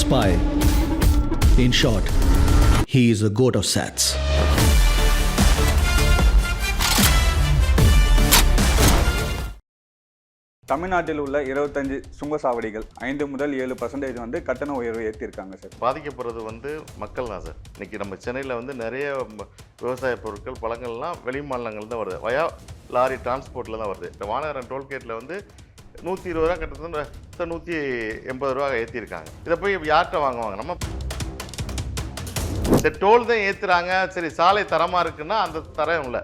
spy. In short, he is a goat of SATs. தமிழ்நாட்டில் உள்ள 25 சுங்கச்சாவடிகள் 5 முதல் 7% வந்து கட்டண உயர்வு ஏற்றிருக்காங்க சார். பாதிக்கப்படுறது வந்து மக்கள் தான் சார். இன்னைக்கு நம்ம சென்னையில் வந்து நிறைய விவசாய பொருட்கள் பழங்கள்லாம் வெளி மாநிலங்கள் தான் வருது. வயா லாரி டிரான்ஸ்போர்ட்டில் தான் வருது. இந்த வானகரன் டோல்கேட்டில் வந்து 120 ரூபா கட்டணத்தை 180 ரூபா ஏற்றிருக்காங்க. இதை போய் யார்கிட்ட வாங்குவாங்க? நம்ம சரி டோல் தான் ஏற்றுறாங்க, சரி சாலை தரமாக இருக்குன்னா அந்த தரம் இல்லை.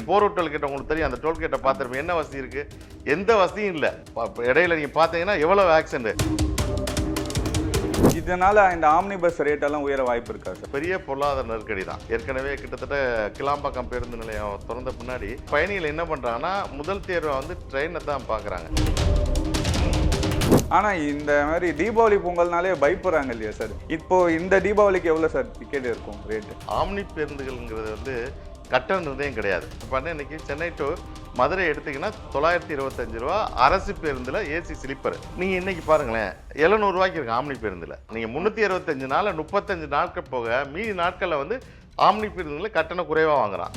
போரூர் டோல்கேட் உங்களுக்கு தெரியும், அந்த டோல்கேட்டை பார்த்துருப்பேன். என்ன வசதி இருக்குது? எந்த வசதியும் இல்லை. இடையில நீங்கள் பார்த்தீங்கன்னா எவ்வளோ ஆக்சிடென்ட். இதனால இந்த ஆம்னி பஸ் ரேட்டெல்லாம் உயர வாய்ப்பு இருக்கா சார்? பெரிய பொருளாதார நெருக்கடி தான். ஏற்கனவே கிட்டத்தட்ட கிளாம்பாக்கம் பேருந்து நிலையம் திறந்த பின்னாடி பயணிகள் என்ன பண்ணுறாங்கன்னா முதல் தேர்வை வந்து ட்ரெயினை தான் பார்க்குறாங்க. ஆனால் இந்த மாதிரி தீபாவளி பொங்கல்னாலே பயப்படுறாங்க இல்லையா சார்? இப்போ இந்த தீபாவளிக்கு எவ்வளோ சார் டிக்கெட் இருக்கும் ரேட்டு? ஆம்னி பேருந்துகள்ங்கிறது வந்து கட்டண நிர்ணயம் கிடையாது. இப்போ இன்னைக்கு சென்னை டு மதுரை எடுத்திங்கன்னா 925 ரூபா அரசு பேருந்தில் ஏசி ஸ்லீப்பர். நீங்கள் இன்னைக்கு பாருங்களேன் 700 ரூபாய்க்கு இருக்கு ஆம்னி பேருந்தில். நீங்கள் 365 நாளில் 35 நாட்கள் போக மீதி நாட்களில் வந்து ஆம்னி பேருந்துகளில் கட்டணம் குறைவாக வாங்குறான்.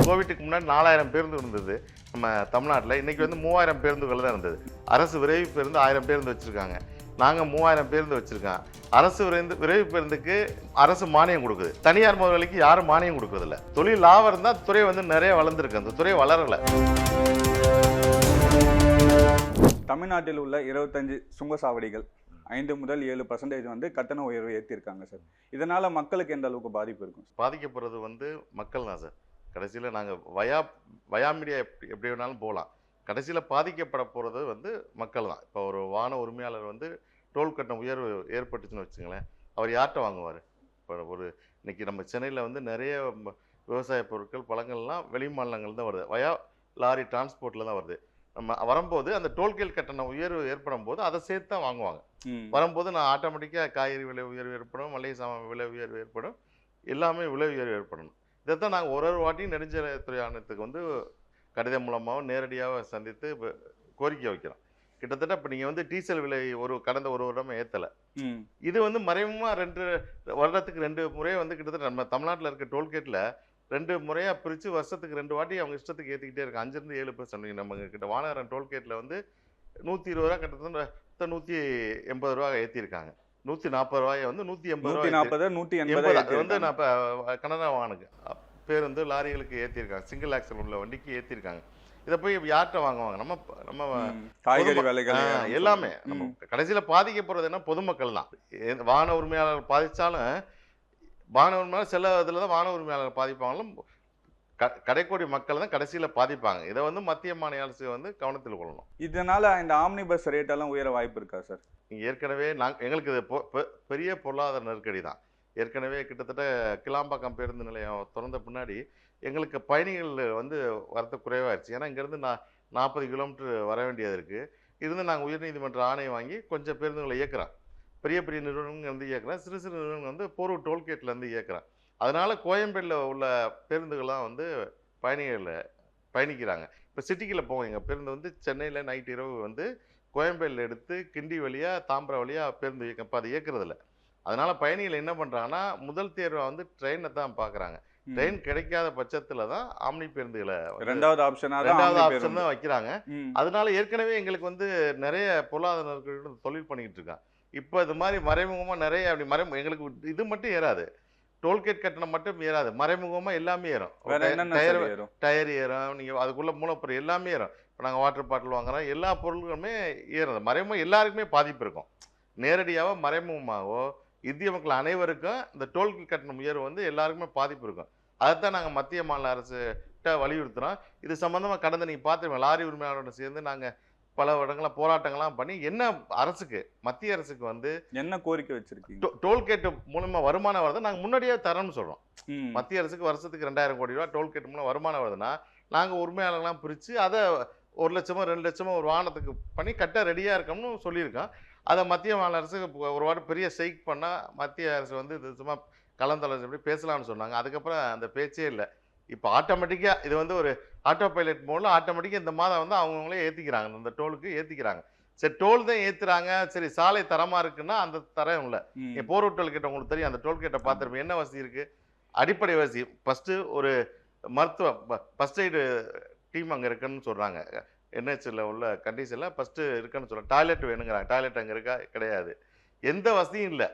கோவிட்டுக்கு முன்னாடி 4000 பேருந்து இருந்தது நம்ம தமிழ்நாட்டில். இன்றைக்கி வந்து 3000 பேருந்துகள் தான் இருந்தது. அரசு விரைவு பேருந்து 1000 பேருந்து வச்சுருக்காங்க. நாங்கள் 3000 பேருந்து வச்சுருக்கோம். அரசு விரைவு பேருந்துக்கு அரசு மானியம் கொடுக்குது. தனியார் முதலாளிக்கு யாரும் மானியம் கொடுக்குறதில்ல. தொழில் லாபம் இருந்தால் துறை வந்து நிறைய வளர்ந்துருக்கு, அந்த துறை வளரலை. தமிழ்நாட்டில் உள்ள 25 சுங்கச்சாவடிகள் 5 முதல் 7% வந்து கட்டண உயர்வு ஏற்றிருக்காங்க சார். இதனால் மக்களுக்கு எந்த அளவுக்கு பாதிப்பு இருக்கும்? பாதிக்கப்படுறது வந்து மக்கள் தான் சார். கடைசியில் நாங்கள் வயா மீடியா எப்படி வேணாலும் போகலாம். கடைசியில் பாதிக்கப்பட போகிறது வந்து மக்கள் தான். இப்போ ஒரு வான உரிமையாளர் வந்து டோல் கட்டணம் உயர்வு ஏற்பட்டுச்சுன்னு வச்சுங்களேன், அவர் யார்கிட்ட வாங்குவார்? இப்போ இன்னைக்கு நம்ம சென்னையில் வந்து நிறைய விவசாய பொருட்கள் பழங்கள்லாம் வெளி மாநிலங்கள் தான் வருது. வயா லாரி டிரான்ஸ்போர்ட்டில் தான் வருது. நம்ம வரும்போது அந்த டோல்கேட் கட்டண உயர்வு ஏற்படும் போது அதை சேர்த்து தான் வாங்குவாங்க. வரும்போது நான் ஆட்டோமேட்டிக்காக காய்கறி விலை உயர்வு ஏற்படும், மளிகை சாமான் விலை உயர்வு ஏற்படும், எல்லாமே விலை உயர்வு ஏற்படணும். இதைத்தான் நாங்கள் ஒரு வாட்டியும் நெடுஞ்சாலைத்துறை ஆணையத்துக்கு வந்து கடிதம் மூலமாகவும் நேரடியாக சந்தித்து கோரிக்கை வைக்கிறோம். கிட்டத்தட்ட இப்போ நீங்கள் வந்து டீசல் விலை கடந்த ஒரு வருடமே ஏற்றலை. இது வந்து மறைமுகமாக 2 வருடத்துக்கு 2 முறை வந்து கிட்டத்தட்ட நம்ம தமிழ்நாட்டில் இருக்க டோல்கேட்டில் 2 முறையாக பிரித்து வருஷத்துக்கு 2 வாட்டி அவங்க இஷ்டத்துக்கு ஏற்றிக்கிட்டே இருக்காங்க. 5லேருந்து 7%. நம்ம கிட்ட வானகரன் டோல்கேட்டில் வந்து 120 ரூபா கட்டணத்தை 180 ரூபா ஏற்றிருக்காங்க. 140 ரூபாயை வந்து 180 வந்து நான் இப்போ கனரா வாகனுக்கு பேருந்து லாரிகளுக்கு ஏற்றிருக்காங்க. சிங்கிள் ஆக்சல் உள்ள வண்டிக்கு ஏற்றிருக்காங்க. இதை போய் யார்கிட்ட வாங்குவாங்க? நம்ம காய்கறி விலைகள் எல்லாமே நம்ம கடைசியில் பாதிக்கப்படுறது என்ன? பொதுமக்கள் தான். வாகன உரிமையாளர்கள் பாதித்தாலும் வாகன உரிமையாளர் சில இதில் தான் வாகன உரிமையாளர்கள் பாதிப்பாங்களும் கடைக்கோடி மக்கள் தான் கடைசியில் பாதிப்பாங்க. இதை வந்து மத்திய மாநில அரசு வந்து கவனத்தில் கொள்ளணும். இதனால இந்த ஆம்னி பஸ் ரேட்டெல்லாம் உயர வாய்ப்பு இருக்கா சார்? ஏற்கனவே எங்களுக்கு இது பெரிய பொருளாதார நெருக்கடி தான். ஏற்கனவே கிட்டத்தட்ட கிளாம்பாக்கம் பேருந்து நிலையம் திறந்த பின்னாடி எங்களுக்கு பயணிகள் வந்து வரத்து குறைவாகிடுச்சு. ஏன்னா இங்கேருந்து 40 கிலோமீட்டர் வர வேண்டியது இருக்குது. இருந்து நாங்கள் உயர்நீதிமன்ற ஆணையம் வாங்கி கொஞ்சம் பேருந்துகளை இயக்குறோம். பெரிய பெரிய நிறுவனங்கள் வந்து இயக்குறோம், சிறு சிறு நிறுவனங்கள் வந்து போரூர் டோல்கேட்லேருந்து இயக்குறோம். அதனால் கோயம்பேடில் உள்ள பேருந்துகள்லாம் வந்து பயணிக்கிறாங்க. இப்போ சிட்டிக்குள்ளே போவோம். எங்கள் பேருந்து வந்து சென்னையில் நைட் இரவு வந்து கோயம்பேடில் எடுத்து கிண்டி வழியாக தாம்பரம் வழியாக பேருந்து இயக்கம் இப்போ அதை இயக்குறதில்ல. அதனால் பயணிகள் என்ன பண்ணுறாங்கன்னா முதல் தேர்வை வந்து ட்ரெயினை தான் பார்க்குறாங்க. ட்ரெயின் கிடைக்காத பட்சத்தில் தான் ஆம்னி பேருந்துகளை ரெண்டாவது ஆப்ஷன் தான் வைக்கிறாங்க. அதனால ஏற்கனவே எங்களுக்கு வந்து நிறைய பொருளாதார நெருக்கடி தொழில் பண்ணிக்கிட்டு இருக்காங்க. இப்போ இது மாதிரி மறைமுகமாக நிறைய எங்களுக்கு இது மட்டும் ஏறாது, டோல்கேட் கட்டணம் மட்டும் ஏறாது, மறைமுகமாக எல்லாமே ஏறும். டயர் ஏறும், நீங்கள் அதுக்குள்ள மூலப்பொருள் எல்லாமே ஏறும். இப்போ நாங்கள் வாட்டர் பாட்டில் வாங்குறோம், எல்லா பொருட்களுமே ஏறுது. மறைமுகம் எல்லாருக்குமே பாதிப்பு இருக்கும். நேரடியாகவோ மறைமுகமாகவோ இந்திய மக்கள் அனைவருக்கும் இந்த டோல்கேட் கட்டணம் உயர்வு வந்து எல்லாருக்குமே பாதிப்பு இருக்கும். அதைத்தான் நாங்கள் மத்திய மாநில அரசுகிட்ட வலியுறுத்துகிறோம். இது சம்மந்தமாக கடந்த நீங்கள் பார்த்துருவோம், லாரி உரிமையாளரோட சேர்ந்து நாங்கள் பல இடங்களில் போராட்டங்கள்லாம் பண்ணி என்ன அரசுக்கு மத்திய அரசுக்கு வந்து என்ன கோரிக்கை வச்சிருக்கீங்க? டோல்கேட்டு மூலமாக வருமானம் வருது நாங்கள் முன்னாடியே தரோம்னு சொல்கிறோம். மத்திய அரசுக்கு வருஷத்துக்கு 2000 கோடி ரூபா டோல்கேட் மூலம் வருமானம் வருதுன்னா நாங்கள் உரிமையாளர்கள்லாம் பிரித்து அதை 1 லட்சமோ 2 லட்சமோ ஒரு வாகனத்துக்கு பண்ணி கட்ட ரெடியாக இருக்கோம்னு சொல்லியிருக்கோம். அதை மத்திய மாநில அரசுக்கு ஒரு வாட்டி பெரிய ஸ்ட்ரைக் பண்ணால் மத்திய அரசு வந்து இது சும்மா கலந்தாலோசனை எப்படி பேசலாம்னு சொன்னாங்க. அதுக்கப்புறம் அந்த பேச்சே இல்லை. இப்போ ஆட்டோமேட்டிக்காக இது வந்து ஒரு ஆட்டோ பைலட் மோடில் ஆட்டோமேட்டிக்காக இந்த மாதம் வந்து அவங்கவுங்களே ஏற்றிக்கிறாங்க, இந்த டோலுக்கு ஏற்றிக்கிறாங்க. சரி டோல் தான் ஏத்துறாங்க, சரி சாலை தரமா இருக்குன்னா அந்த தரம் இல்லை. ம். போரூர் டோல்கேட் உங்களுக்கு தெரியும், அந்த டோல்கேட்டை பார்த்துருப்பீங்க. என்ன வசதி இருக்கு? அடிப்படை வசதி. ஃபர்ஸ்ட் ஒரு மருத்துவ ஃபர்ஸ்ட் எய்டு டீம் அங்கே இருக்குன்னு சொல்றாங்க. என்ஹெச்ல உள்ள கண்டிஷன்ல ஃபர்ஸ்ட் இருக்குன்னு சொல்றாங்க. டாய்லெட் வேணுங்கிறாங்க. டாய்லெட் அங்கே இருக்கா? கிடையாது. எந்த வசதியும் இல்லை.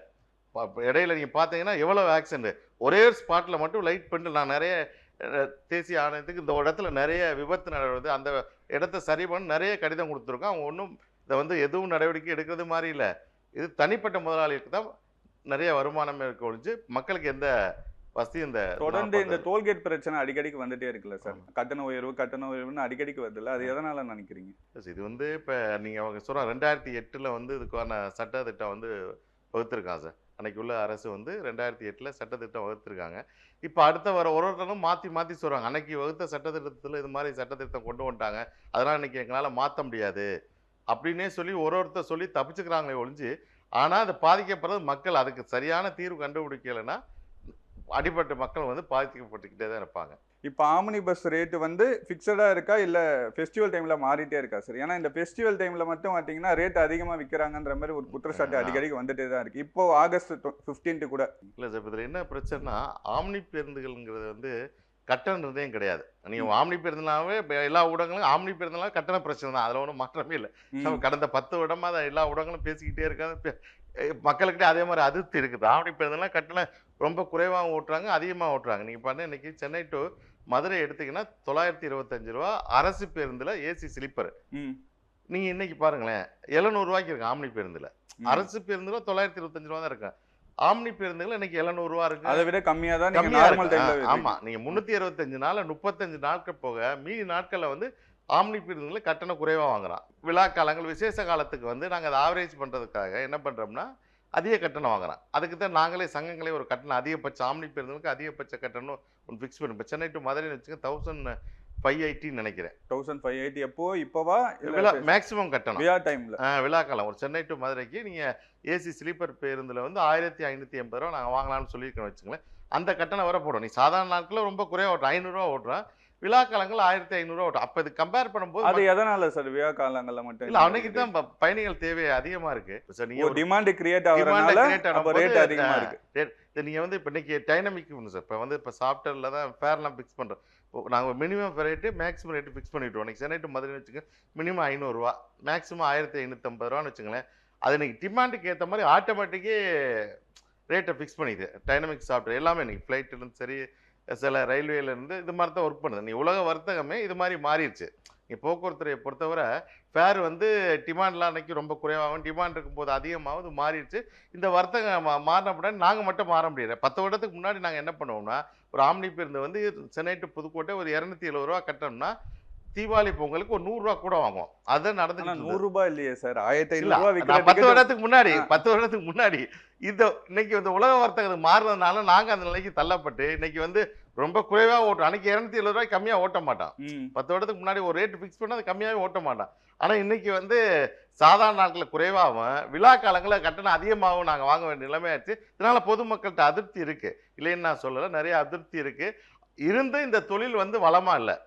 இடையில நீங்க பார்த்தீங்கன்னா எவ்வளவு ஆக்சிடென்ட் ஒரே ஸ்பாட்ல மட்டும் லைட் பண்ணிட்டு நான் நிறைய தேசிய ஆணையத்துக்கு இந்த இடத்துல நிறைய விபத்து நடக்குது, அந்த இடத்த சரி பண்ண நிறைய கடிதம் கொடுத்துருக்கோம். அவங்க ஒன்றும் இதை வந்து எதுவும் நடவடிக்கை எடுக்கிறது மாதிரி இல்லை. இது தனிப்பட்ட முதலாளிகளுக்கு தான் நிறைய வருமானம் இருக்க ஒழிஞ்சு மக்களுக்கு எந்த வசதி இந்த தொடர்ந்து இந்த டோல்கேட் பிரச்சனை அடிக்கடிக்கு வந்துட்டே இருக்குல்ல சார், கட்டண உயர்வுன்னு அடிக்கடிக்கு வருதுல்ல, அது எதனால நினைக்கிறீங்க? இது வந்து இப்போ நீங்கள் அவங்க சொல்கிறாங்க 2008 வந்து இதுக்கான சட்டத்திட்டம் வந்து வகுத்திருக்காங்க சார். அன்னைக்கு உள்ள அரசு வந்து 2008 சட்டத்திட்டம் வகுத்திருக்காங்க. இப்போ அடுத்த வர ஒருத்தரும் மாற்றி சொல்கிறாங்க. அன்னைக்கு வகுத்த சட்டத்திட்டத்தில் இது மாதிரி சட்டத்திட்டம் கொண்டு வந்துட்டாங்க, அதனால் இன்னைக்கு எங்களால் மாற்ற முடியாது அப்படின்னே சொல்லி ஒருத்தர் சொல்லி தப்பிச்சுக்கிறாங்களே ஒழிஞ்சு, ஆனால் அது பாதிக்கப்படுறது மக்கள். அதுக்கு சரியான தீர்வு கண்டுபிடிக்கலைன்னா அடிப்பட்ட மக்கள் வந்து பாதிக்கப்பட்டுக்கிட்டே தான் இருப்பாங்க. இப்போ ஆம்னி பஸ் ரேட்டு வந்து ஃபிக்ஸடாக இருக்கா இல்லை ஃபெஸ்டிவல் டைமில் மாறிட்டே இருக்கா சார்? ஏன்னா இந்த ஃபெஸ்டிவல் டைமில் மட்டும் பார்த்தீங்கன்னா ரேட் அதிகமாக விற்கிறாங்கன்ற மாதிரி ஒரு குற்றச்சாட்டு அடிக்கடிக்கு வந்துட்டே தான் இருக்குது. இப்போ ஆகஸ்ட் 15 கூட. இல்லை சார், இதில் என்ன பிரச்சனைனா ஆம்னி பேருந்துகள்ங்கிறது வந்து கட்டண நிர்ணயம் கிடையாது. நீங்கள் ஆம்னி பேருந்துனாவே எல்லா ஊடகங்களும் ஆம்னி பேருந்துனால கட்டண பிரச்சனை தான், அதில் ஒன்றும் மாற்றமே இல்லை. நம்ம கடந்த 10 வருடமாக அதை எல்லா ஊடகங்களும் பேசிக்கிட்டே இருக்காங்க. மக்கள்கிட்ட அதே மாதிரி அதிருப்தி இருக்குது. ஆம்னி பேருந்துலாம் கட்டணம் ரொம்ப குறைவாக ஓட்டுறாங்க, அதிகமாக ஓட்டுறாங்க. நீங்கள் பார்த்தா இன்னைக்கு சென்னை டு மதுரை எடுத்தீங்கன்னா 925 ரூபா அரசு பேருந்தில் ஏசி ஸ்லீப்பர். நீங்கள் இன்னைக்கு பாருங்களேன் 700 ரூபாய்க்கு இருக்கு ஆம்னி பேருந்தில். அரசு பேருந்துல 925 ரூபா தான் இருக்கு. ஆம்னி பேருந்துகள் இன்னைக்கு 700 ரூபா இருக்கு. அதை விட கம்மியாக தான் நார்மல் டைம்ல. ஆமாம், நீங்கள் 365 நாள் 35 நாட்கள் போக மீதி நாட்களில் வந்து ஆம்னி பேருந்துகளை கட்டணம் குறைவாக வாங்குறான். விழா காலங்கள் விசேஷ காலத்துக்கு வந்து நாங்கள் அதை ஆவரேஜ் பண்ணுறதுக்காக என்ன பண்ணுறோம்னா அதிக கட்டணம் வாங்குறான். அதுக்கு தான் நாங்களே சங்கங்களே ஒரு கட்டணம் அதிகபட்ச ஆம்னி பேருந்துகளுக்கு அதிகபட்ச கட்டணம் ஒன்று ஃபிக்ஸ் பண்ணி. இப்போ சென்னை டு மதுரைன்னு வச்சுக்க 1580 நினைக்கிறேன். 1580 எப்போ இப்போவா மேக்ஸிமம் கட்டணம் விழா டைமில் விழா காலம். ஒரு சென்னை டு மதுரைக்கு நீங்கள் ஏசி ஸ்லீப்பர் பேருந்தில் வந்து 1580 ரூபா நாங்கள் வாங்கலாம்னு சொல்லியிருக்கோம் வச்சுங்களேன். அந்த கட்டணம் வர போடும். நீ சாதாரண நாட்களில் ரொம்ப குறைவாக ஓட்டுறோம், 500 ரூபா ஓட்டுறோம். விழா காலங்கள் 1500 ரூபா ஓட்டும். அப்போ இது கம்பேர் பண்ணும்போது அது எதனால சார் விழா காலங்களில் மட்டும் இல்லை, அன்னைக்கு தான் பயணிகள் தேவை அதிகமாக இருக்கு. சார் நீங்கள் டிமாண்ட் கிரியேட் ஆகுறதுனால ரேட் அதிகமாக இருக்கு. நீங்கள் வந்து இப்போ இன்னைக்கு டைனமிக் சார், இப்போ வந்து இப்போ சாஃப்ட்வேரில் தான் ஃபேர்லாம் ஃபிக்ஸ் பண்ணுறோம். நாங்கள் minimum rate maximum rate fix பண்ணிவிட்டோம். இன்னைக்கு சென்னை டு மதுரைன்னு வச்சுக்க மினிமம் 500 ரூபா, மேக்ஸிமம் 1550 ரூபான்னு வச்சுங்களேன். அது இன்னைக்கு டிமாண்டுக்கு ஏற்ற மாதிரி ஆட்டோமேட்டிக்கே ரேட்டை ஃபிக்ஸ் பண்ணிது. டைனமிக் சாஃப்ட்வேர் எல்லாமே இன்னைக்கு ஃப்ளைட்லேருந்து சரி சில ரயில்வேலேருந்து இது மாதிரி தான் ஒர்க் பண்ணுது. நீ உலக வர்த்தகமே இது மாதிரி மாறிடுச்சு. நீ போக்குவரத்துறையை பொறுத்தவரை ஃபேர் வந்து டிமாண்ட்லாம் அன்றைக்கி ரொம்ப குறைவாகும், டிமாண்ட் இருக்கும்போது அதிகமாகும், இது மாறிடுச்சு. இந்த வர்த்தகம் மாறினப்பட நாங்கள் மட்டும் மாற முடியாது. 10 வருடத்துக்கு முன்னாடி நாங்கள் என்ன பண்ணுவோம்னா ஒரு ஆம்னி பேருந்து வந்து சென்னை டு புதுக்கோட்டை ஒரு 270 ரூபா கட்டணும்னா தீபாவளி பொங்கலுக்கு ஒரு 100 ரூபா கூட வாங்குவோம். அதான் நடந்து 100 ரூபாய் இல்லையே சார், 1500 10 வருடத்துக்கு முன்னாடி இந்த இன்னைக்கு வந்து உலக வர்த்தகம் மாறுறதுனால நாங்க அந்த நிலைக்கு தள்ளப்பட்டு இன்னைக்கு வந்து ரொம்ப குறைவா ஓட்டும். அன்னைக்கு 270 ரூபாய் கம்மியா ஓட்ட மாட்டான். 10 வருடத்துக்கு முன்னாடி ஒரு ரேட் ஃபிக்ஸ் பண்ணா அது கம்மியாவே ஓட்ட மாட்டான். ஆனா இன்னைக்கு வந்து சாதாரண நாட்களில் குறைவாகவும் விழா காலங்களில் கட்டணம் அதிகமாகவும் நாங்கள் வாங்க வேண்டிய நிலைமையாச்சு. இதனால பொதுமக்கள்கிட்ட அதிருப்தி இருக்கு, இல்லைன்னு நான் சொல்லலை, நிறைய அதிருப்தி இருக்கு. இருந்து இந்த தொழில் வந்து வளமா இல்லை.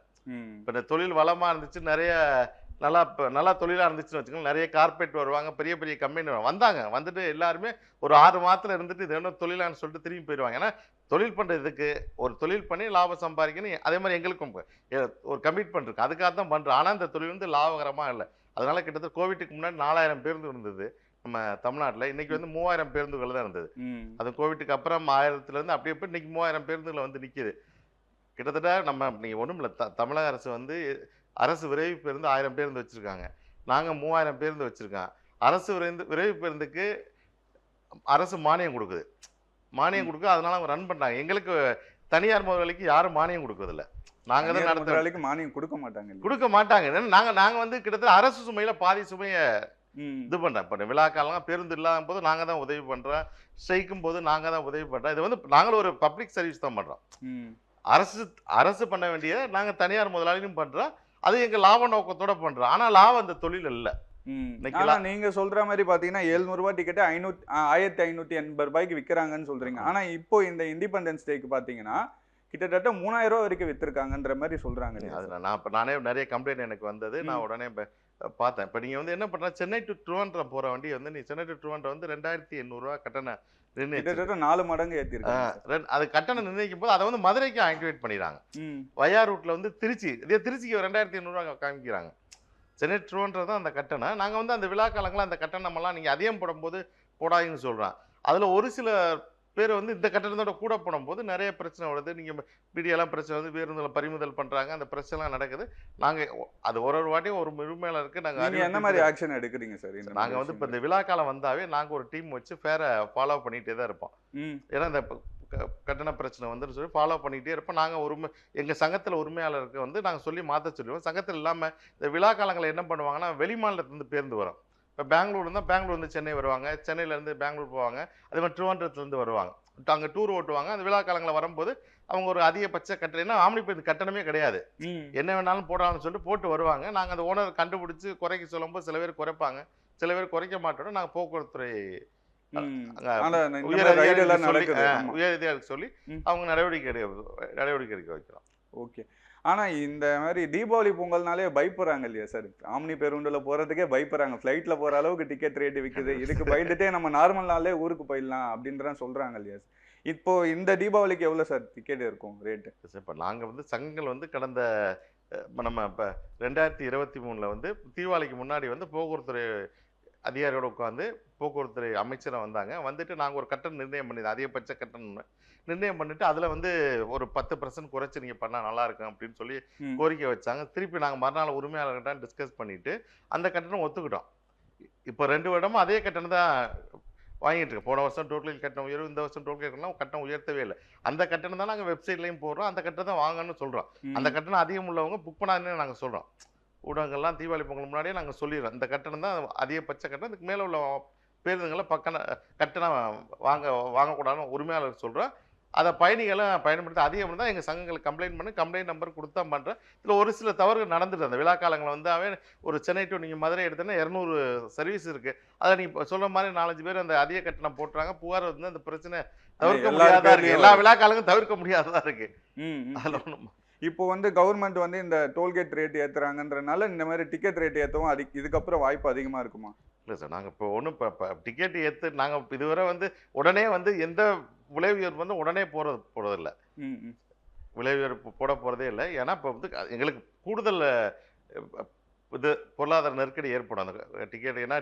இப்போ இந்த தொழில் வளமாக இருந்துச்சு, நிறைய நல்லா தொழிலாக இருந்துச்சுன்னு வச்சுக்கோங்க. நிறைய கார்பரேட் வருவாங்க, பெரிய பெரிய கம்பெனி வந்தாங்க, வந்துட்டு எல்லாருமே ஒரு 6 மாதத்தில் இருந்துட்டு இது என்ன தொழிலான்னு சொல்லிட்டு திரும்பி போயிடுவாங்க. ஏன்னா தொழில் பண்ணுறதுக்கு ஒரு தொழில் பண்ணி லாபம் சம்பாதிக்கணும். அதே மாதிரி எங்களுக்கும் ஒரு கமிட்மெண்ட் இருக்குது, அதுக்காக தான் பண்ணுறோம். ஆனால் இந்த தொழில் வந்து லாபகரமாக இல்லை. அதனால கிட்டத்தட்ட கோவிட்டுக்கு முன்னாடி 4000 பேருந்து இருந்தது நம்ம தமிழ்நாட்டில். இன்னைக்கு வந்து 3000 பேருந்துகள் தான் இருந்தது. அது கோவிட்டுக்கு அப்புறம் 1000லேருந்து அப்படியே போய் இன்னைக்கு 3000 பேருந்துகளை வந்து நிற்கிது. கிட்டத்தட்ட நம்ம நீங்கள் ஒன்றும் இல்லை, தமிழக அரசு வந்து அரசு விரைவு பேருந்து 1000 பேருந்து வச்சுருக்காங்க. நாங்கள் 3000 பேருந்து வச்சுருக்கோம். அரசு விரைவு பேருந்துக்கு அரசு மானியம் கொடுக்குது. அதனால அவங்க ரன் பண்ணுறாங்க. எங்களுக்கு தனியார் முதலாளிக்கு யாரும் மானியம் கொடுக்குறதில்ல. நாங்கள் தான் நடத்துறதுக்கு மானியம் கொடுக்க மாட்டாங்க. நாங்கள் வந்து கிட்டத்தட்ட அரசு சுமையில் பாதி சுமையை இது பண்ணுறோம். இப்போ விழா காலம் பேருந்து இல்லாத போது நாங்கள் தான் உதவி பண்ணுறோம், ஸ்ட்ரைக்கும் போது நாங்கள் தான் உதவி பண்ணுறோம். இது வந்து நாங்களும் ஒரு பப்ளிக் சர்வீஸ் தான் பண்ணுறோம். அரசு பண்ண வேண்டிய நாங்கள் தனியார் முதலாளியும் பண்ணுறோம், அது எங்கள் லாப நோக்கத்தோட பண்ணுறோம். ஆனால் லாபம் அந்த தொழில் இல்லை. நீங்க சொல்ற மாதிரி பாத்தீங்கன்னா 700 ரூபாய் டிக்கெட் 1580 ரூபாய்க்கு விற்கிறாங்கன்னு சொல்றீங்க. ஆனா இப்போ இந்த இண்டிபெண்டன்ஸ் டேக்கு பாத்தீங்கன்னா கிட்டத்தட்ட 3000 ரூபாய் வரைக்கும் வித்திருக்காங்கன்ற மாதிரி சொல்றாங்க. நானே நிறைய கம்ப்ளைண்ட் எனக்கு வந்தது. நான் உடனே பார்த்தேன். இப்போ நீங்கள் வந்து என்ன பண்ணுற, சென்னை டு ட்ரிவாண்ட்ரம் போகிற வண்டி வந்து நீ சென்னை டு ட்ரிவாண்ட்ரம் வந்து 2800 கட்டணம் நிர்ணயிச்சிருக்கு. கிட்டத்தட்ட 4 மடங்கு ஏத்திருக்காங்க. அது கட்டணம் நிர்ணயிக்கும் போது அதை வந்து மதுரைக்கு ஆக்டிவேட் பண்ணிடுறாங்க. வயா ரூட்டில் வந்து திருச்சி, இதே திருச்சிக்கு 2800 காமிக்கிறாங்க. சென்னை ட்ரிவாண்ட்ரம் தான் அந்த கட்டணம். நாங்கள் வந்து அந்த விழா காலங்களில் அந்த கட்டணமெல்லாம் நீங்கள் அதிகம் போடும்போது போடாதீங்கன்னு சொல்கிறோம். அதில் ஒரு சில பேர் வந்து இந்த கட்டணத்தோட கூட போடும்போது நிறைய பிரச்சனை வருது. நீங்கள் மீடியாலாம் பிரச்சனை வந்து பேருந்தில் பறிமுதல் பண்ணுறாங்க, அந்த பிரச்சனைலாம் நடக்குது. நாங்கள் அது ஒரு வாட்டியும் ஒரு உரிமையாளருக்கு நாங்கள் என்ன மாதிரி ஆக்ஷன் எடுக்கிறீங்க சார்? நாங்கள் வந்து இப்போ இந்த விழா காலம் வந்தாவே நாங்கள் ஒரு டீம் வச்சு ஃபேரை ஃபாலோ பண்ணிகிட்டே தான் இருப்போம். ஏன்னா இந்த கட்டண பிரச்சனை வந்துன்னு சொல்லி ஃபாலோ பண்ணிகிட்டே இருப்போம். நாங்கள் எங்கள் சங்கத்தில் உரிமையாளருக்கு வந்து நாங்கள் சொல்லி மாற்ற சொல்லுவோம். சங்கத்தில் இல்லாமல் இந்த விழா காலங்களில் என்ன பண்ணுவாங்கன்னா வெளி மாநிலத்துலேருந்து பேருந்து வரும். இப்போ பெங்களூர் இருந்தால் பெங்களூர்லேருந்து சென்னை வருவாங்க, சென்னையிலேருந்து பெங்களூர் போவாங்க, அதே மாதிரி திருவனந்தபுரத்துலேருந்து வருவாங்க. அங்கே டூர் ஓட்டுவாங்க. அந்த விழா காலங்களில் வரும்போது அவங்க ஒரு அதிகபட்ச கட்டணம்னா ஆம்னி பேருந்து கட்டணமே கிடையாது, என்ன வேணாலும் போடான்னு சொல்லிட்டு போட்டு வருவாங்க. நாங்கள் அந்த ஓனர் கண்டுபிடிச்சி குறைக்க சொல்லும்போது சில பேர் குறைப்பாங்க, சில பேர் குறைக்க மாட்டோம். நாங்கள் போக்குவரத்துறை உயர் அதிகாரிகளுக்கு சொல்லி அவங்க நடவடிக்கை எடுக்க வைக்கிறோம். ஓகே. ஆனா இந்த மாதிரி தீபாவளி பொங்கல்னாலே பயப்படுறாங்க இல்லையா சார்? ஆம்னி பேருந்துல போறதுக்கே பயப்படுறாங்க. ஃபிளைட்ல போற அளவுக்கு டிக்கெட் ரேட் விற்குது. இதுக்கு பயந்துட்டே நம்ம நார்மல் நாளே ஊருக்கு போயிடலாம் அப்படின்றான் சொல்றாங்க இல்லையா? இப்போ இந்த தீபாவளிக்கு எவ்வளவு சார் டிக்கெட் இருக்கும் ரேட்டு? இப்போ நாங்க வந்து சங்கங்கள் வந்து கடந்த நம்ம இப்போ 2023 வந்து தீபாவளிக்கு முன்னாடி வந்து போக்குவரத்துறை அதிகாரியோட உட்காந்து போக்குவரத்துறை அமைச்சரை வந்தாங்க. வந்துட்டு நாங்கள் ஒரு கட்டணம் நிர்ணயம் பண்ணிடுவோம், அதிகபட்ச கட்டணம் நிர்ணயம் பண்ணிட்டு அதில் வந்து ஒரு 10% குறைச்சி நீங்கள் பண்ணால் நல்லா இருக்கும் அப்படின்னு சொல்லி கோரிக்கை வச்சாங்க. திருப்பி நாங்கள் மறுநாள் உரிமையாளர்கிட்ட டிஸ்கஸ் பண்ணிட்டு அந்த கட்டணம் ஒத்துக்கிட்டோம். இப்போ 2 வருடமும் அதே கட்டணம் தான் வாங்கிட்டு இருக்கோம். போன வருஷம் டோட்டல் கட்டணம் உயர்வு, இந்த வருஷம் டோட்டல் கட்டணம் உயர்த்தவே இல்லை. அந்த கட்டணம் தான் நாங்கள் வெப்சைட்லையும் போடுறோம், அந்த கட்டணம் தான் வாங்கன்னு சொல்கிறோம். அந்த கட்டணம் அதிகம் உள்ளவங்க புக் பண்ணாதுன்னு நாங்கள் சொல்கிறோம். ஊடகங்கள்லாம் தீபாவளி பொங்கல் முன்னாடியே நாங்கள் சொல்லிடுறோம், இந்த கட்டணம் தான் அதிகபட்ச கட்டணம், இதுக்கு மேலே உள்ள பேருந்துங்களை கட்டணம் வாங்கக்கூடாதுன்னு உரிமையாளர் சொல்கிறோம். அதை பயணிகளும் பயன்படுத்த அதிகம் தான் எங்கள் சங்கங்களுக்கு கம்ப்ளைண்ட் நம்பர் கொடுத்தா பண்ணுறேன். இதில் ஒரு சில தவறுகள் நடந்துட்டு அந்த விழா காலங்களில் வந்து அவன் ஒரு சென்னை டு நீங்கள் மதுரை எடுத்தோன்னா 200 சர்வீஸ் இருக்குது. அதை நீங்கள் சொல்கிற மாதிரி 4-5 பேர் அந்த அதிக கட்டணம் போட்டுறாங்க. புகார் வந்து அந்த பிரச்சனை தவிர்க்க முடியாதா இருக்குது. எல்லா விழா காலங்களும் தவிர்க்க முடியாததா இருக்குது. அதில் ஒன்றும் இப்போ வந்து கவர்மெண்ட் வந்து இந்த டோல்கேட் ரேட் ஏற்றுறாங்கன்றனால இந்த மாதிரி டிக்கெட் ரேட் ஏற்றவும் இதுக்கப்புறம் வாய்ப்பு அதிகமாக இருக்குமா? இல்லை சார், நாங்கள் இப்போ ஒன்றும் இப்போ டிக்கெட் ஏற்று நாங்கள் இதுவரை வந்து உடனே வந்து எந்த விலை உயர்வு வந்து உடனே போடுறதில்லை, விலை உயர்வு போட போகிறதே இல்லை. ஏன்னா இப்போ வந்து எங்களுக்கு கூடுதல் இது பொருளாதார நெருக்கடி ஏற்படும் அந்த டிக்கெட். ஏன்னா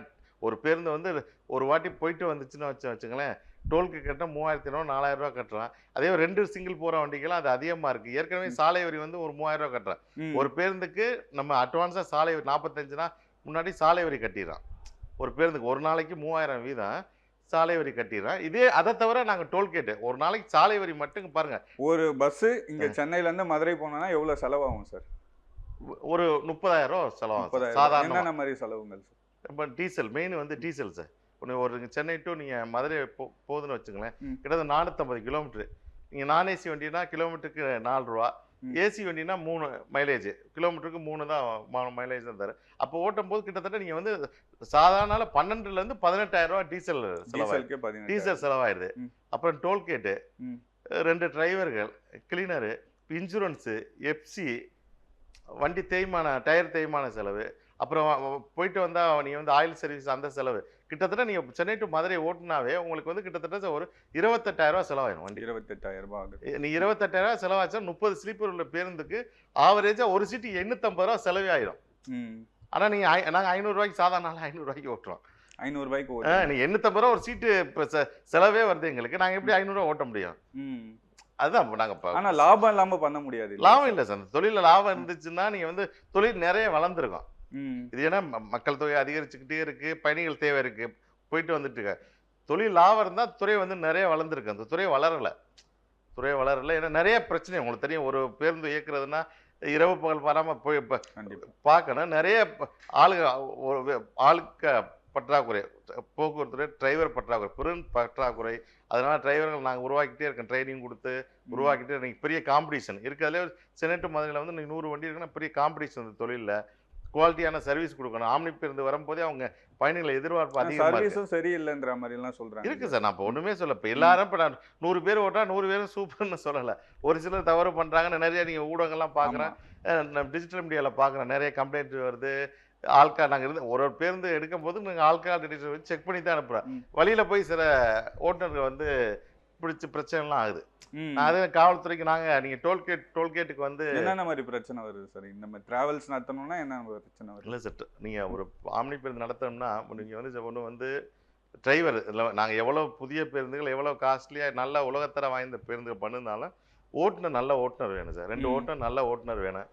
ஒரு பேருந்து வந்து ஒரு வாட்டி போயிட்டு வந்துச்சுன்னு வச்சுங்களேன், டோலுக்கு கட்டினா 3500 4000 கட்டுறான். அதே 2 சிங்கிள் போகிற வண்டிக்கெல்லாம் அது அதிகமாக இருக்குது. ஏற்கனவே சாலை வரி வந்து ஒரு 3000 கட்டுறான். ஒரு பேருந்துக்கு நம்ம அட்வான்ஸாக சாலை வரி 45 முன்னாடி சாலை வரி கட்டிடுறான். ஒரு பேருந்துக்கு ஒரு நாளைக்கு 3000 வீதம் சாலை வரி கட்டிடுறோம். இதே அதை தவிர நாங்கள் டோல்கேட்டு ஒரு நாளைக்கு சாலை வரி மட்டும் பாருங்க. ஒரு பஸ்ஸு இங்கே சென்னையிலேருந்து மதுரை போனோன்னா எவ்வளோ செலவாகும் சார்? ஒரு 30,000 செலவாகும். சாதாரண என்னென்ன மாதிரி செலவுங்கள் சார்? இப்போ டீசல் மெயின் வந்து டீசல் சார். ஒரு சென்னை டு நீங்கள் மதுரை போகுதுன்னு வச்சுங்களேன், கிட்டத்தட்ட 450 கிலோமீட்டரு. நீங்கள் நான் ஏசி வண்டினா கிலோமீட்டருக்கு 4 ரூபா, ஏசி வண்டினா 3 மைலேஜ், கிலோமீட்டருக்கு 3 தான் மைலேஜ் தான் தரும். அப்போ ஓட்டும் போது கிட்டத்தட்ட நீங்கள் வந்து சாதாரண 12,000 18,000 டீசல் செலவாயிடுது. அப்புறம் டோல்கேட்டு, 2 டிரைவர்கள், கிளீனரு, இன்சூரன்ஸு, எஃப்சி, வண்டி டயர் தேய்மான செலவு, அப்புறம் போயிட்டு வந்தால் நீங்கள் வந்து ஆயில் சர்வீஸ் அந்த செலவு, கிட்டத்தட்ட நீங்கள் சென்னை டு மதுரை ஓட்டுனாவே உங்களுக்கு வந்து கிட்டத்தட்ட ஒரு 28,000 செலவாயிடும். வண்டி 28,000 ஆகுது. நீ 28,000 செலவாச்சா 30 ஸ்லீப்பர் உள்ள பேருந்துக்கு ஆவரேஜாக ஒரு சீட்டு 850 செலவே ஆயிடும். ஆனால் நீங்கள் நாங்கள் 500 சாதாரண 500 ஓட்டுறோம். 500 நீ 850 ஒரு சீட்டு இப்போ செலவே வருது எங்களுக்கு. நாங்கள் எப்படி 500 ஓட்ட முடியும்? அதுதான் நாங்கள் ஆனால் லாபம் இல்லாமல் பண்ண முடியாது. லாபம் இல்லை சார். தொழிலில் லாபம் இருந்துச்சுன்னா நீங்கள் வந்து தொழில் நிறைய வளர்ந்துருக்கும். இது ஏன்னா மக்கள் தொகை அதிகரிச்சுக்கிட்டே இருக்கு, பயணிகள் தேவை இருக்கு, போயிட்டு வந்துட்டு இருக்க. தொழில் லாபம் இருந்தால் துறை வந்து நிறைய வளர்ந்துருக்கு. அந்த துறை வளரலை. ஏன்னா நிறைய பிரச்சனை உங்களுக்கு தெரியும். ஒரு பேருந்து இயக்குறதுன்னா இரவு பகல் பாராமல் போய் பார்க்கணும். நிறைய ஆளுக்க பற்றாக்குறை, போக்குவரத்துறை டிரைவர் பற்றாக்குறை. அதனால டிரைவர்கள் நாங்கள் உருவாக்கிட்டே இருக்கோம், ட்ரைனிங் கொடுத்து உருவாக்கிட்டே. இன்னைக்கு பெரிய காம்படிஷன் இருக்கிறதுலே சென்னை டு மதுரையில் வந்து இன்னைக்கு 100 வண்டி இருக்குன்னா பெரிய காம்படிஷன் இந்த தொழிலில். குவாலிட்டியான சர்வீஸ் கொடுக்கணும். ஆம்னி பேருந்து வரும்போதே அவங்க பயணிகளை எதிர்பார்ப்பு அதிகம் சரியில்லைன்ற மாதிரி எல்லாம் சொல்றாங்க. இருக்கு சார். நான் இப்போ ஒண்ணுமே சொல்ல, இப்போ எல்லாரும் இப்போ நான் 100 பேர் ஓட்டா 100 பேரும் சூப்பர்னு சொல்லலை. ஒரு சிலர் தவறு பண்றாங்கன்னு நிறைய நீங்கள் ஊடகங்கள்லாம் பார்க்குறேன், டிஜிட்டல் மீடியாவில் பார்க்குறேன், நிறைய கம்ப்ளைண்ட் வருது. ஆள்கார் நாங்கள் இருந்து ஒரு பேருந்து எடுக்கும்போது நாங்கள் ஆள்கார் டிடெக்டர் வச்சு செக் பண்ணி தான் அனுப்புகிறோம். வழியில் போய் சில ஓட்டுநர்கள் வந்து பிடிச்சி பிரச்சனைலாம் ஆகுது. அது காவல்துறைக்கு நாங்கள் நீங்கள் டோல்கேட்டுக்கு வந்து என்னென்ன மாதிரி பிரச்சனை வருது சார்? இந்த மாதிரி டிராவல்ஸ் நடத்தணும்னா என்ன பிரச்சனை வருது? இல்லை சார், நீங்கள் ஒரு ஆம்னி பேருந்து நடத்தணும்னா நீங்கள் வந்து ஒன்று வந்து டிரைவர் இல்லை, நாங்கள் எவ்வளோ புதிய பேருந்துகள் எவ்வளோ காஸ்ட்லியாக நல்ல உலகத்தர வாய்ந்த பேருந்துகள் பண்ணிருந்தாலும் ஓட்டுநர் நல்ல ஓட்டுநர் வேணும் சார். 2 ஓட்டுநர் நல்ல ஓட்டுநர் வேணும்.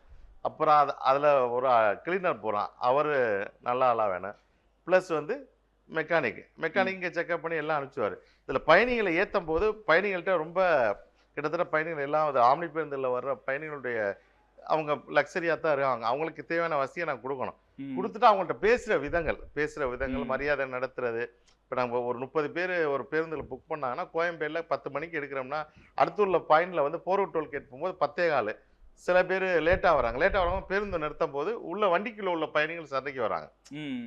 அப்புறம் அதில் ஒரு கிளீனர் போகிறான், அவர் நல்ல ஆளாக வேணும். ப்ளஸ் வந்து மெக்கானிக்கை செக்அப் பண்ணி எல்லாம் அனுப்பிச்சுவார். இதில் பயணிகளை ஏற்றும் போது பயணிகள்கிட்ட ரொம்ப கிட்டத்தட்ட பயணிகள் எல்லாம் அது ஆம்னி பேருந்தில் வர்ற பயணிகளுடைய அவங்க லக்ஸரியாக தான் இருக்காங்க. அவங்களுக்கு தேவையான வசதியை நான் கொடுக்கணும். கொடுத்துட்டு அவங்கள்ட்ட பேசுகிற விதங்கள் மரியாதை நடத்துறது. இப்போ நம்ம ஒரு 30 பேர் ஒரு பேருந்தில் புக் பண்ணாங்கன்னா கோயம்பேடில் 10 மணிக்கு எடுக்கிறோம்னா அடுத்து உள்ள பாயிண்டில் வந்து போரூர் டோல்கேட் போகும்போது 10:15. சில பேர் லேட்டாக வரவங்க பேருந்து நிறுத்தும் போது உள்ள வண்டிக்குள்ள உள்ள பயணிகள் சந்தைக்கு வராங்க.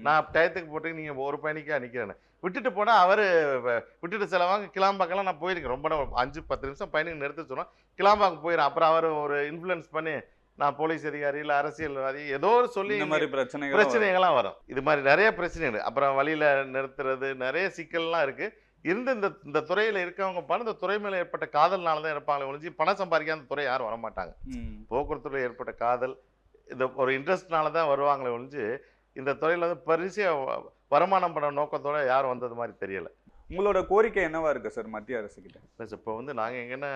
நான் டயத்துக்கு போட்டு நீங்கள் ஒரு பயணிக்காக நிற்கிறேன்னு விட்டுட்டு போனால் அவர் விட்டுட்டு செலவாங்க. கிளாம்பாக்கெல்லாம் நான் போயிருக்கேன். ரொம்ப 5-10 நிமிஷம் பயணிகள் நிறுத்த சொன்னால் கிளாம்பாக்கு போயிடும். அப்புறம் அவர் ஒரு இன்ஃப்ளூயன்ஸ் பண்ணி நான் போலீஸ் அதிகாரி இல்லை அரசியல்வாதி ஏதோ ஒரு சொல்லி இந்த மாதிரி பிரச்சனைகள்லாம் வரும். இது மாதிரி நிறைய பிரச்சனைகள், அப்புறம் வழியில் நிறுத்துறது, நிறைய சிக்கல்லாம் இருக்குது. இருந்து இந்த துறையில் இருக்கவங்க இந்த துறை மேலே ஏற்பட்ட காதல்னால தான் இருப்பாங்களே ஒழிஞ்சு பணம் சம்பாதிக்க அந்த துறை யாரும் வரமாட்டாங்க. போக்குவரத்துறை ஏற்பட்ட காதல், இந்த ஒரு இன்ட்ரெஸ்ட்னால தான் வருவாங்களே ஒழிஞ்சு இந்த துறையில் வந்து பரிசியாக வருமானம் பண்ண நோக்கத்தோட யாரும் வந்தது மாதிரி தெரியலை. உங்களோட கோரிக்கை என்னவா இருக்கு சார் மத்திய அரசுக்கிட்ட? இல்லை சார், இப்போ வந்து நாங்கள் எங்கன்னா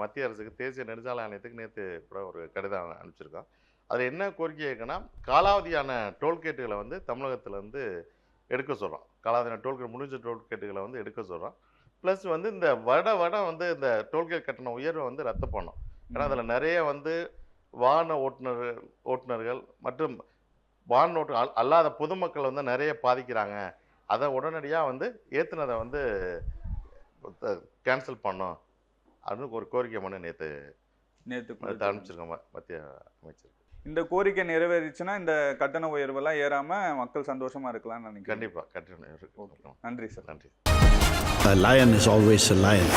மத்திய அரசுக்கு தேசிய நெடுஞ்சாலை ஆணையத்துக்கு நேற்று கூட ஒரு கடிதம் அனுப்பிச்சிருக்கோம். அதில் என்ன கோரிக்கை இருக்குன்னா, காலாவதியான டோல்கேட்டுகளை வந்து தமிழகத்தில் வந்து எடுக்க சொல்கிறோம். காலாவதியான டோல்கேட் முடிஞ்ச டோல்கேட்டுகளை வந்து எடுக்க சொல்கிறோம். ப்ளஸ் வந்து இந்த வருடம் வந்து இந்த டோல்கேட் கட்டண உயர்வை வந்து ரத்து பண்ணோம். ஏன்னா அதில் நிறைய வந்து வாகன ஓட்டுநர்கள் மற்றும் வாகன ஓட்டுநர் அல்லாத பொதுமக்கள் வந்து நிறைய பாதிக்கிறாங்க. அதை உடனடியாக வந்து ஏற்றுனதை வந்து கேன்சல் பண்ணோம் அப்படின்னு ஒரு கோரிக்கை மனு நேற்று அனுப்பிச்சிருக்கோம் மத்திய அமைச்சர். இந்த கோரிக்கை நிறைவேறிச்சுன்னா இந்த கட்டண உயர்வெல்லாம் ஏறாம மக்கள் சந்தோஷமா இருக்கலாம்னு நினைக்கிறேன். கண்டிப்பாக கட்டணம் இருக்கும். நன்றி சார். நன்றி. A lion is always a lion.